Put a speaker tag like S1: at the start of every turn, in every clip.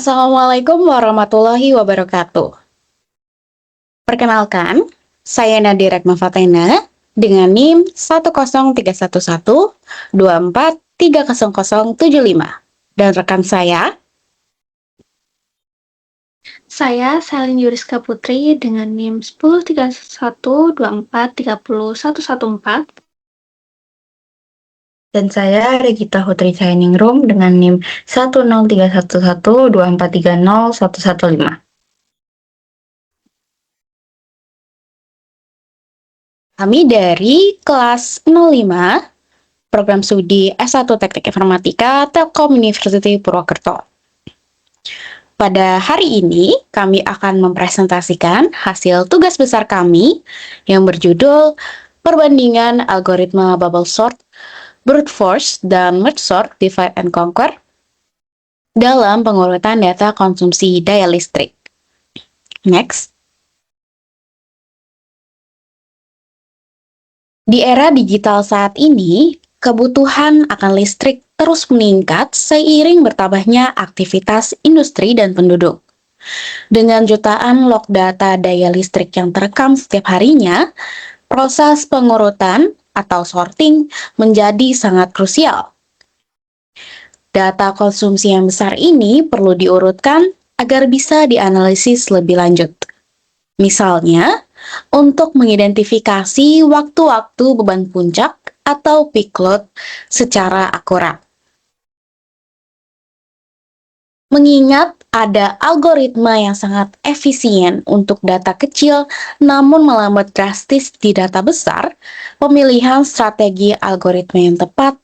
S1: Assalamualaikum warahmatullahi wabarakatuh. Perkenalkan, saya Nadira Fatena dengan NIM 1031124300075 dan rekan
S2: Saya Selin Yuriska Putri dengan NIM 10312430114.
S1: dan saya Regita Hutri Cainingrum dengan NIM 1031124301115. Kami dari kelas 05 Program Studi S1 Teknik Informatika Telkom University Purwokerto. Pada hari ini, kami akan mempresentasikan hasil tugas besar kami yang berjudul Perbandingan Algoritma Bubble Sort, Brute Force, dan Merge Sort, Divide and Conquer dalam pengurutan data konsumsi daya listrik. Next. Di era digital saat ini, kebutuhan akan listrik terus meningkat seiring bertambahnya aktivitas industri dan penduduk. Dengan jutaan log data daya listrik yang terekam setiap harinya, proses pengurutan atau sorting menjadi sangat krusial. Data konsumsi yang besar ini perlu diurutkan agar bisa dianalisis lebih lanjut. Misalnya, untuk mengidentifikasi waktu-waktu beban puncak atau peak load secara akurat. Mengingat ada algoritma yang sangat efisien untuk data kecil namun melambat drastis di data besar, pemilihan strategi algoritma yang tepat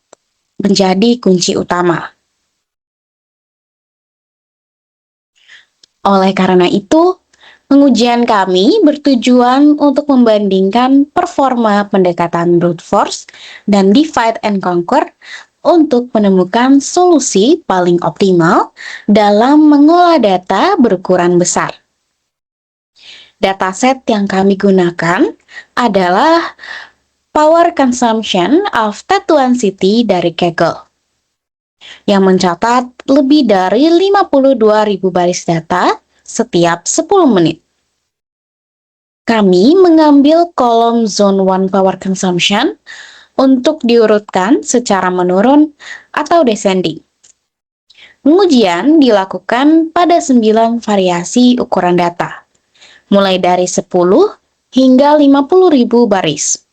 S1: menjadi kunci utama. Oleh karena itu, pengujian kami bertujuan untuk membandingkan performa pendekatan brute force dan divide and conquer untuk menemukan solusi paling optimal dalam mengolah data berukuran besar. Dataset yang kami gunakan adalah Power Consumption of Tetuan City dari Kaggle yang mencatat lebih dari 52.000 baris data setiap 10 menit. Kami mengambil kolom Zone 1 Power Consumption untuk diurutkan secara menurun atau descending. Pengujian dilakukan pada 9 variasi ukuran data, mulai dari 10 hingga 50.000 baris.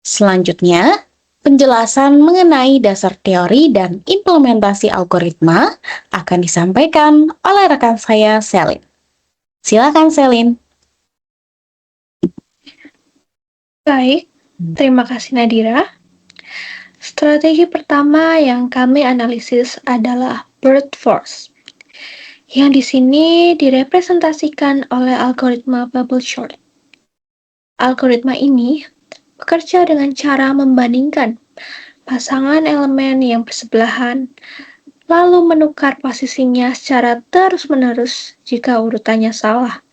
S1: Selanjutnya, penjelasan mengenai dasar teori dan implementasi algoritma akan disampaikan oleh rekan saya, Selin. Silakan, Selin.
S2: Baik, terima kasih Nadira. Strategi pertama yang kami analisis adalah brute force, yang di sini direpresentasikan oleh algoritma bubble sort. Algoritma ini bekerja dengan cara membandingkan pasangan elemen yang bersebelahan, lalu menukar posisinya secara terus-menerus jika urutannya salah.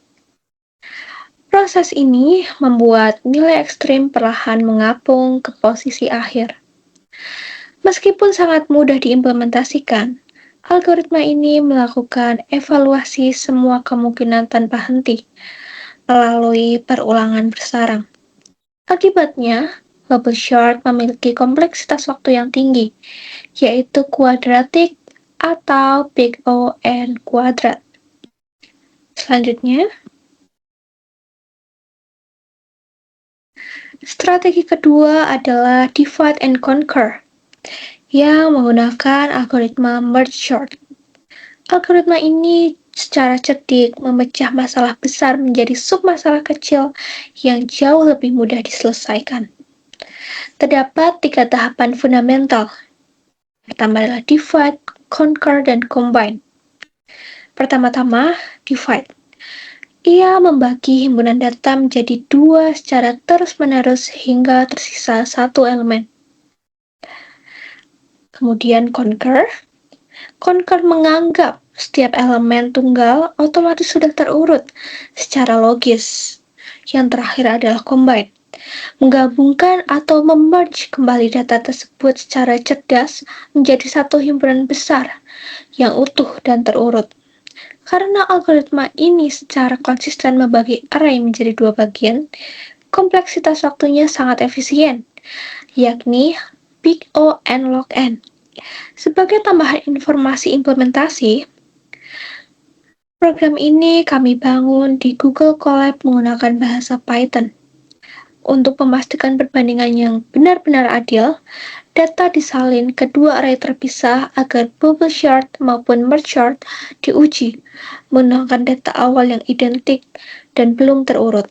S2: Proses ini membuat nilai ekstrim perlahan mengapung ke posisi akhir. Meskipun sangat mudah diimplementasikan, algoritma ini melakukan evaluasi semua kemungkinan tanpa henti melalui perulangan bersarang. Akibatnya, bubble sort memiliki kompleksitas waktu yang tinggi, yaitu kuadratik atau big O n kuadrat. Selanjutnya, strategi kedua adalah divide and conquer, yang menggunakan algoritma merge sort. Algoritma ini secara cerdik memecah masalah besar menjadi submasalah kecil yang jauh lebih mudah diselesaikan. Terdapat 3 tahapan fundamental. Pertama adalah divide, conquer, dan combine. Pertama-tama, divide. Ia membagi himpunan data menjadi 2 secara terus-menerus hingga tersisa 1 elemen. Kemudian conquer. Conquer menganggap setiap elemen tunggal otomatis sudah terurut secara logis. Yang terakhir adalah combine. menggabungkan atau memerge kembali data tersebut secara cerdas menjadi satu himpunan besar yang utuh dan terurut. Karena algoritma ini secara konsisten membagi array menjadi dua bagian, kompleksitas waktunya sangat efisien, yakni big O and log n. Sebagai tambahan informasi implementasi, program ini kami bangun di Google Colab menggunakan bahasa Python. Untuk memastikan perbandingan yang benar-benar adil, data disalin ke dua array terpisah agar bubble sort maupun merge sort diuji menggunakan data awal yang identik dan belum terurut.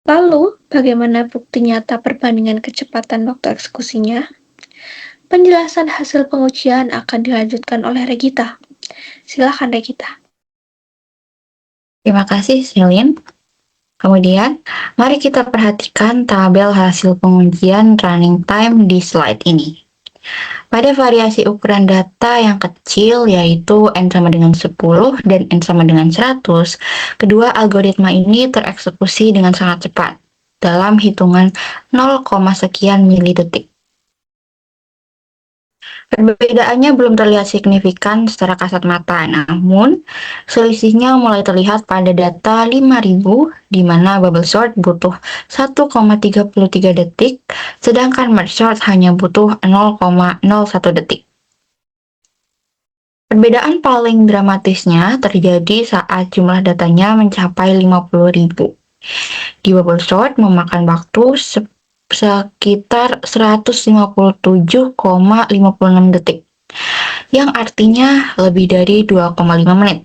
S2: Lalu, bagaimana bukti nyata perbandingan kecepatan waktu eksekusinya? Penjelasan hasil pengujian akan dilanjutkan oleh Regita. Silakan Regita.
S3: Terima kasih, Selin. Kemudian, mari kita perhatikan tabel hasil pengujian running time di slide ini. Pada variasi ukuran data yang kecil, yaitu N sama dengan 10 dan N sama dengan 100, kedua algoritma ini tereksekusi dengan sangat cepat, dalam hitungan 0, sekian milidetik. Perbedaannya belum terlihat signifikan secara kasat mata, namun selisihnya mulai terlihat pada data 5000, di mana bubble sort butuh 1,33 detik, sedangkan merge sort hanya butuh 0,01 detik. Perbedaan paling dramatisnya terjadi saat jumlah datanya mencapai 50.000. Di bubble sort memakan waktu sekitar 157,56 detik, yang artinya lebih dari 2,5 menit.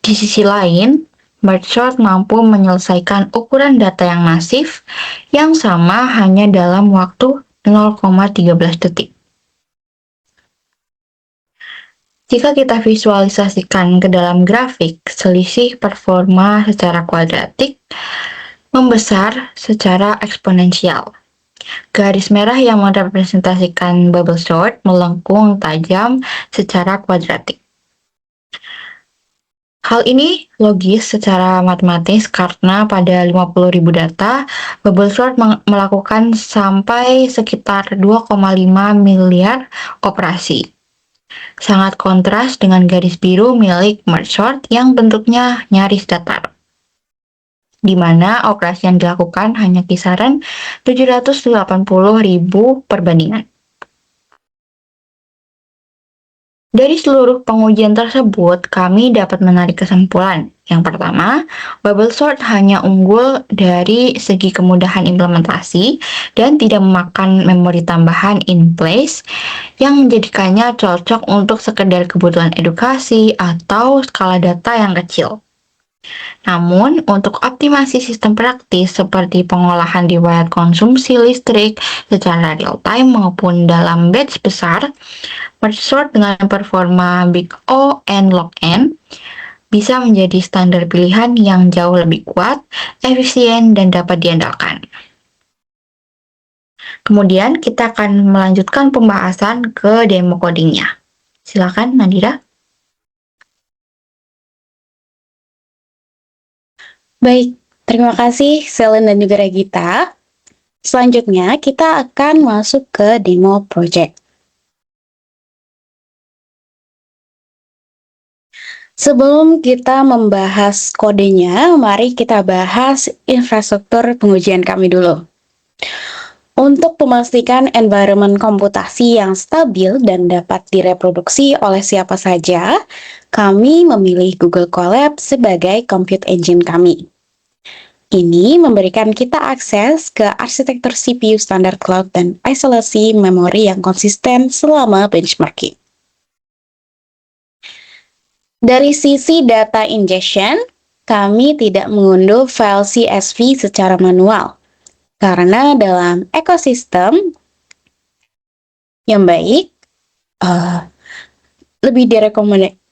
S3: Di sisi lain, merge sort mampu menyelesaikan ukuran data yang masif yang sama hanya dalam waktu 0,13 detik. Jika kita visualisasikan ke dalam grafik, selisih performa secara kuadratik membesar secara eksponensial. Garis merah yang merepresentasikan bubble sort melengkung tajam secara kuadratik. Hal ini logis secara matematis karena pada 50.000 data, bubble sort melakukan sampai sekitar 2,5 miliar operasi. Sangat kontras dengan garis biru milik merge sort yang bentuknya nyaris datar, di mana operasi yang dilakukan hanya kisaran 780.000 perbandingan. Dari seluruh pengujian tersebut, kami dapat menarik kesimpulan. Yang pertama, bubble sort hanya unggul dari segi kemudahan implementasi dan tidak memakan memori tambahan in place yang menjadikannya cocok untuk sekedar kebutuhan edukasi atau skala data yang kecil. Namun, untuk optimasi sistem praktis seperti pengolahan riwayat konsumsi listrik secara real-time maupun dalam batch besar, merge sort dengan performa big O and log n bisa menjadi standar pilihan yang jauh lebih kuat, efisien, dan dapat diandalkan. Kemudian, kita akan melanjutkan pembahasan ke demo codingnya. Silakan, Nadira.
S1: Baik, terima kasih Selin dan juga Regita. Selanjutnya, kita akan masuk ke demo project. Sebelum kita membahas kodenya, mari kita bahas infrastruktur pengujian kami dulu. Untuk memastikan environment komputasi yang stabil dan dapat direproduksi oleh siapa saja, kami memilih Google Colab sebagai compute engine kami. Ini memberikan kita akses ke arsitektur CPU standar cloud dan isolasi memori yang konsisten selama benchmarking. Dari sisi data ingestion, kami tidak mengunduh file CSV secara manual, karena dalam ekosistem yang baik, lebih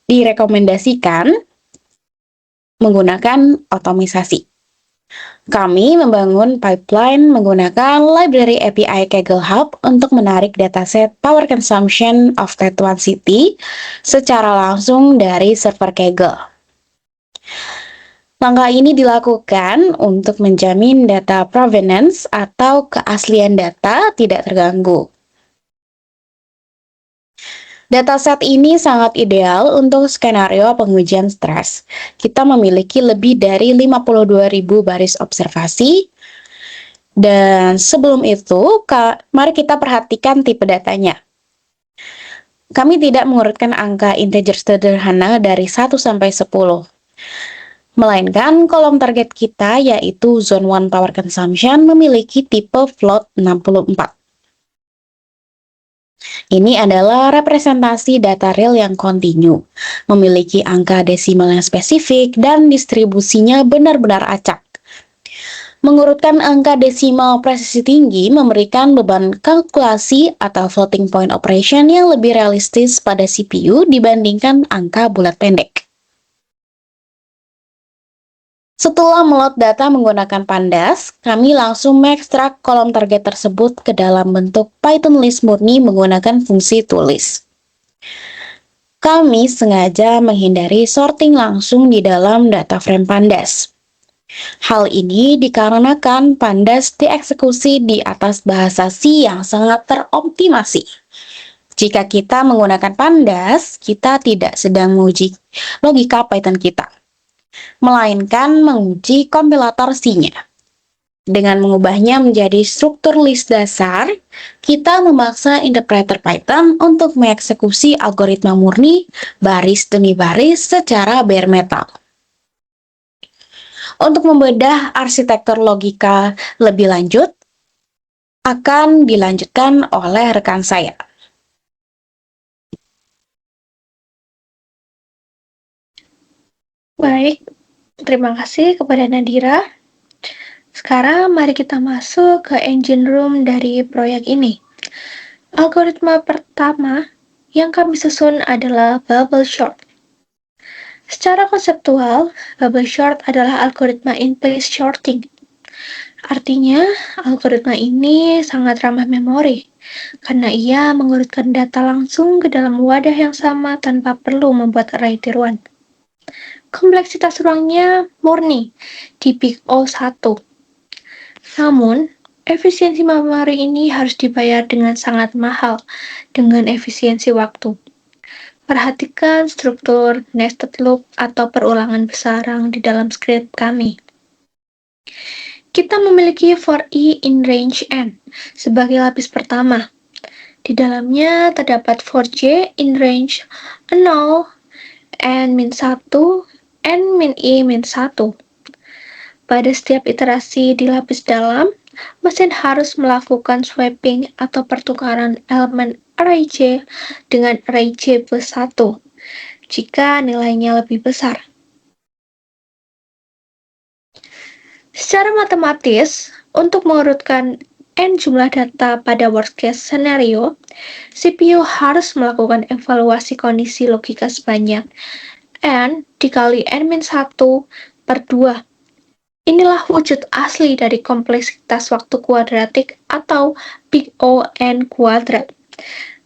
S1: direkomendasikan menggunakan otomisasi. Kami membangun pipeline menggunakan library API Kaggle Hub untuk menarik dataset power consumption of Tetuan City secara langsung dari server Kaggle. Langkah ini dilakukan untuk menjamin data provenance atau keaslian data tidak terganggu. Dataset ini sangat ideal untuk skenario pengujian stres. Kita memiliki lebih dari 52.000 baris observasi. Dan sebelum itu, mari kita perhatikan tipe datanya. Kami tidak mengurutkan angka integer sederhana dari 1 sampai 10. Melainkan kolom target kita yaitu Zone 1 Power Consumption memiliki tipe float 64. Ini adalah representasi data real yang kontinu, memiliki angka desimal yang spesifik dan distribusinya benar-benar acak. Mengurutkan angka desimal presisi tinggi memberikan beban kalkulasi atau floating point operation yang lebih realistis pada CPU dibandingkan angka bulat pendek. Setelah melot data menggunakan Pandas, kami langsung mengekstrak kolom target tersebut ke dalam bentuk Python list murni menggunakan fungsi toList. Kami sengaja menghindari sorting langsung di dalam data frame Pandas. Hal ini dikarenakan Pandas dieksekusi di atas bahasa C yang sangat teroptimasi. Jika kita menggunakan Pandas, kita tidak sedang menguji logika Python kita, melainkan menguji kompilator C-nya. Dengan mengubahnya menjadi struktur list dasar, kita memaksa interpreter Python untuk mengeksekusi algoritma murni baris demi baris secara bare metal. Untuk membedah arsitektur logika lebih lanjut, akan dilanjutkan oleh rekan saya.
S2: Baik, terima kasih kepada Nadira. Sekarang mari kita masuk ke engine room dari proyek ini. Algoritma pertama yang kami susun adalah bubble sort. Secara konseptual, bubble sort adalah algoritma in-place sorting. Artinya, algoritma ini sangat ramah memori, karena ia mengurutkan data langsung ke dalam wadah yang sama tanpa perlu membuat array tiruan. Kompleksitas ruangnya murni di Big O1. Namun, efisiensi memori ini harus dibayar dengan sangat mahal dengan efisiensi waktu. Perhatikan struktur nested loop atau perulangan besarang di dalam skrip kami. Kita memiliki for i in range n sebagai lapis pertama. Di dalamnya terdapat for j in range 0, n-1, n-i-1. Pada setiap iterasi di lapis dalam, mesin harus melakukan swapping atau pertukaran elemen array j dengan array j plus 1 jika nilainya lebih besar. Secara matematis, untuk mengurutkan n jumlah data pada worst case scenario, CPU harus melakukan evaluasi kondisi logika sebanyak n dikali n-1 per 2. Inilah wujud asli dari kompleksitas waktu kuadratik atau Big O n kuadrat.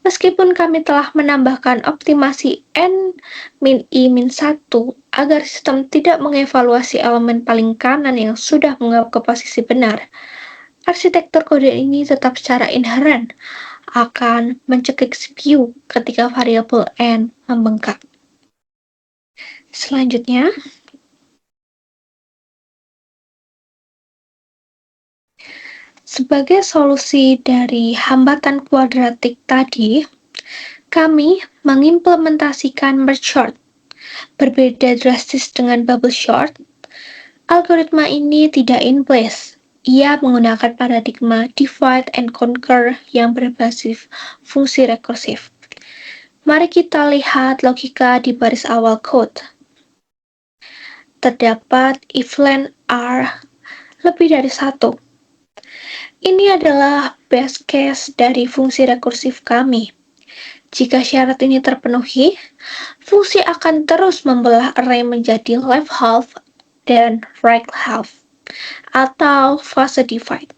S2: Meskipun kami telah menambahkan optimasi n-i-1 agar sistem tidak mengevaluasi elemen paling kanan yang sudah mengarah ke posisi benar, arsitektur kode ini tetap secara inheren akan mencekik CPU ketika variabel n membengkak. Selanjutnya, sebagai solusi dari hambatan kuadratik tadi, kami mengimplementasikan merge sort. Berbeda drastis dengan bubble sort, algoritma ini tidak in place. Ia menggunakan paradigma divide and conquer yang berbasis fungsi rekursif. Mari kita lihat logika di baris awal code. Terdapat if len r lebih dari 1. Ini adalah best case dari fungsi rekursif kami. Jika syarat ini terpenuhi, fungsi akan terus membelah array menjadi left half dan right half, atau fase divide.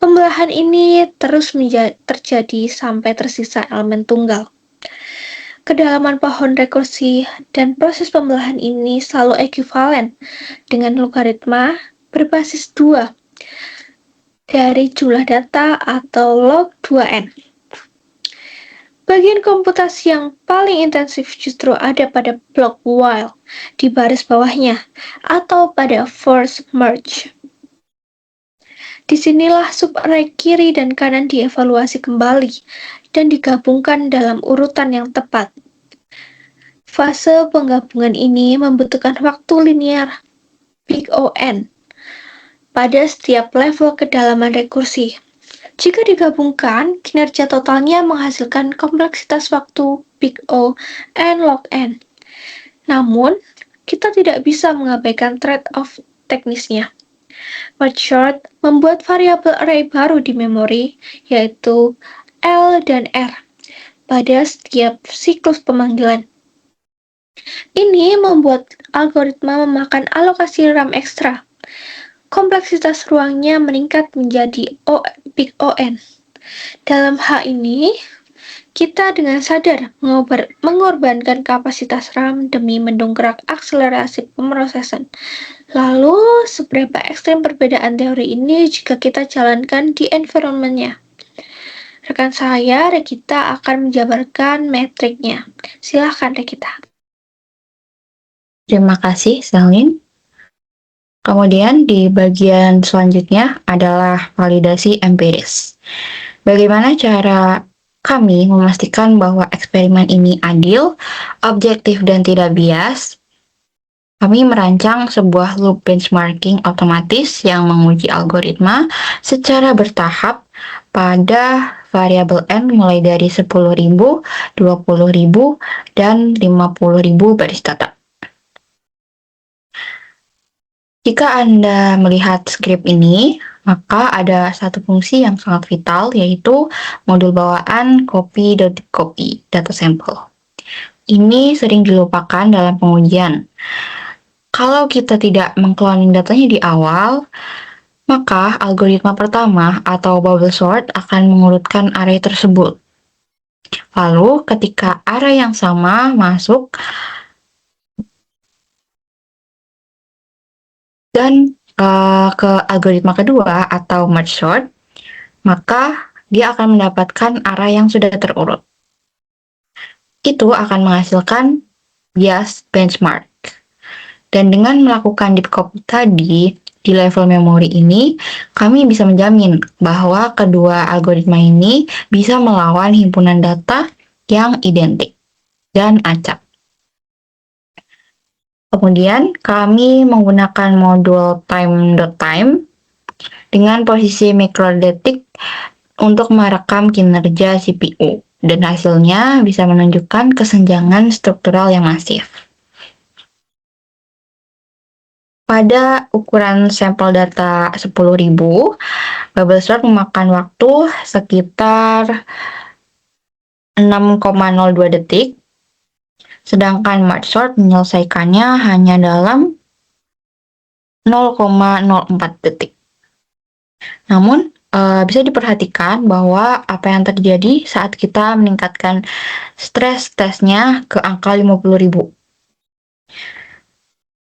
S2: Pembelahan ini terus terjadi sampai tersisa elemen tunggal. Kedalaman pohon rekursi dan proses pembelahan ini selalu ekuivalen dengan logaritma berbasis 2 dari jumlah data atau log 2n. Bagian komputasi yang paling intensif justru ada pada blok while di baris bawahnya atau pada force merge. Disinilah subarray kiri dan kanan dievaluasi kembali dan digabungkan dalam urutan yang tepat. Fase penggabungan ini membutuhkan waktu linear big O(n) pada setiap level kedalaman rekursi. Jika digabungkan, kinerja totalnya menghasilkan kompleksitas waktu big O n log n. Namun, kita tidak bisa mengabaikan trade-off teknisnya. Merge sort membuat variabel array baru di memori, yaitu L dan R, pada setiap siklus pemanggilan. Ini membuat algoritma memakan alokasi RAM ekstra. Kompleksitas ruangnya meningkat menjadi big O(n). Dalam hal ini, kita dengan sadar mengorbankan kapasitas RAM demi mendongkrak akselerasi pemrosesan. Lalu, seberapa ekstrem perbedaan teori ini jika kita jalankan di environment-nya? Rekan saya, Rekita, akan menjabarkan metriknya. Silakan, Rekita.
S3: Terima kasih, Selin. Kemudian di bagian selanjutnya adalah validasi empiris. Bagaimana cara kami memastikan bahwa eksperimen ini adil, objektif, dan tidak bias? Kami merancang sebuah loop benchmarking otomatis yang menguji algoritma secara bertahap pada variabel n mulai dari 10.000, 20.000, dan 50.000 baris data. Jika Anda melihat skrip ini, maka ada satu fungsi yang sangat vital, yaitu modul bawaan copy.copy data sample. Ini sering dilupakan dalam pengujian. Kalau kita tidak mengcloning datanya di awal, maka algoritma pertama atau bubble sort akan mengurutkan array tersebut. Lalu, ketika array yang sama masuk dan ke algoritma kedua atau merge sort, maka dia akan mendapatkan array yang sudah terurut. Itu akan menghasilkan bias benchmark. Dan dengan melakukan deep copy tadi di level memori ini, kami bisa menjamin bahwa kedua algoritma ini bisa melawan himpunan data yang identik dan acak. Kemudian, kami menggunakan modul time.time dengan posisi mikrodetik untuk merekam kinerja CPU, dan hasilnya bisa menunjukkan kesenjangan struktural yang masif. Pada ukuran sampel data 10.000, bubble sort memakan waktu sekitar 6,02 detik, sedangkan merge sort menyelesaikannya hanya dalam 0,04 detik. Namun, bisa diperhatikan bahwa apa yang terjadi saat kita meningkatkan stress testnya ke angka 50.000.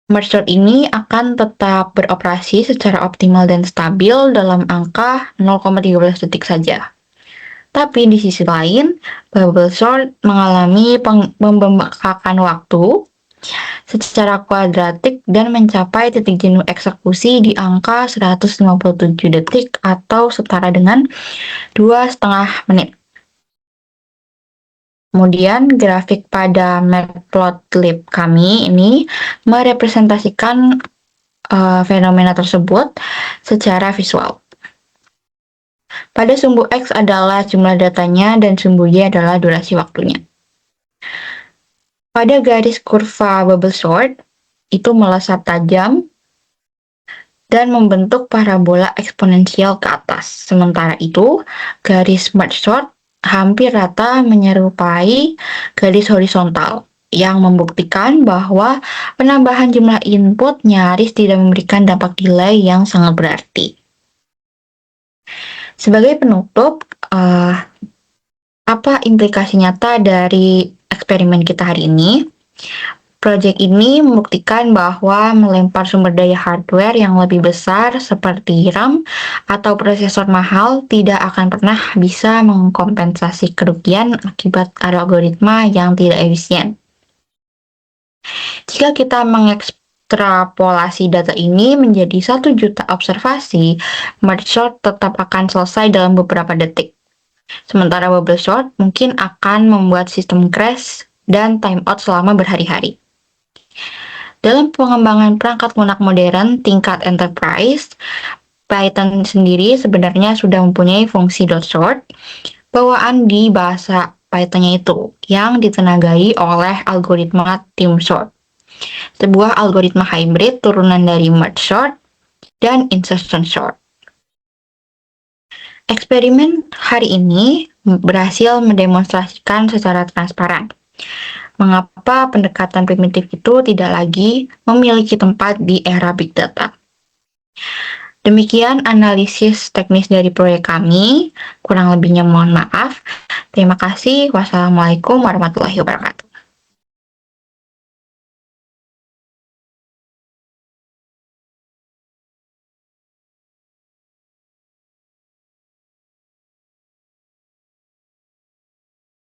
S3: Merge sort ini akan tetap beroperasi secara optimal dan stabil dalam angka 0,13 detik saja. Tapi di sisi lain, bubble sort mengalami pembengkakan waktu secara kuadratik dan mencapai titik jenuh eksekusi di angka 157 detik atau setara dengan 2,5 menit. Kemudian grafik pada matplotlib kami ini merepresentasikan fenomena tersebut secara visual. Pada sumbu X adalah jumlah datanya dan sumbu Y adalah durasi waktunya. Pada garis kurva bubble sort, itu melesat tajam dan membentuk parabola eksponensial ke atas. Sementara itu, garis merge sort hampir rata menyerupai garis horizontal yang membuktikan bahwa penambahan jumlah input nyaris tidak memberikan dampak delay yang sangat berarti. Sebagai penutup, apa implikasi nyata dari eksperimen kita hari ini. Proyek ini membuktikan bahwa melempar sumber daya hardware yang lebih besar seperti RAM atau prosesor mahal tidak akan pernah bisa mengkompensasi kerugian akibat algoritma yang tidak efisien. Jika kita mengekstrapolasi data ini menjadi 1 juta observasi, merge sort tetap akan selesai dalam beberapa detik. Sementara bubble sort mungkin akan membuat sistem crash dan timeout selama berhari-hari. Dalam pengembangan perangkat lunak modern tingkat enterprise, Python sendiri sebenarnya sudah mempunyai fungsi .sort bawaan di bahasa Python-nya itu yang ditenagai oleh algoritma team sort, sebuah algoritma hybrid turunan dari merge sort dan insertion sort. Eksperimen hari ini berhasil mendemonstrasikan secara transparan mengapa pendekatan primitif itu tidak lagi memiliki tempat di era big data. Demikian analisis teknis dari proyek kami. Kurang lebihnya mohon maaf. Terima kasih. Wassalamualaikum warahmatullahi wabarakatuh.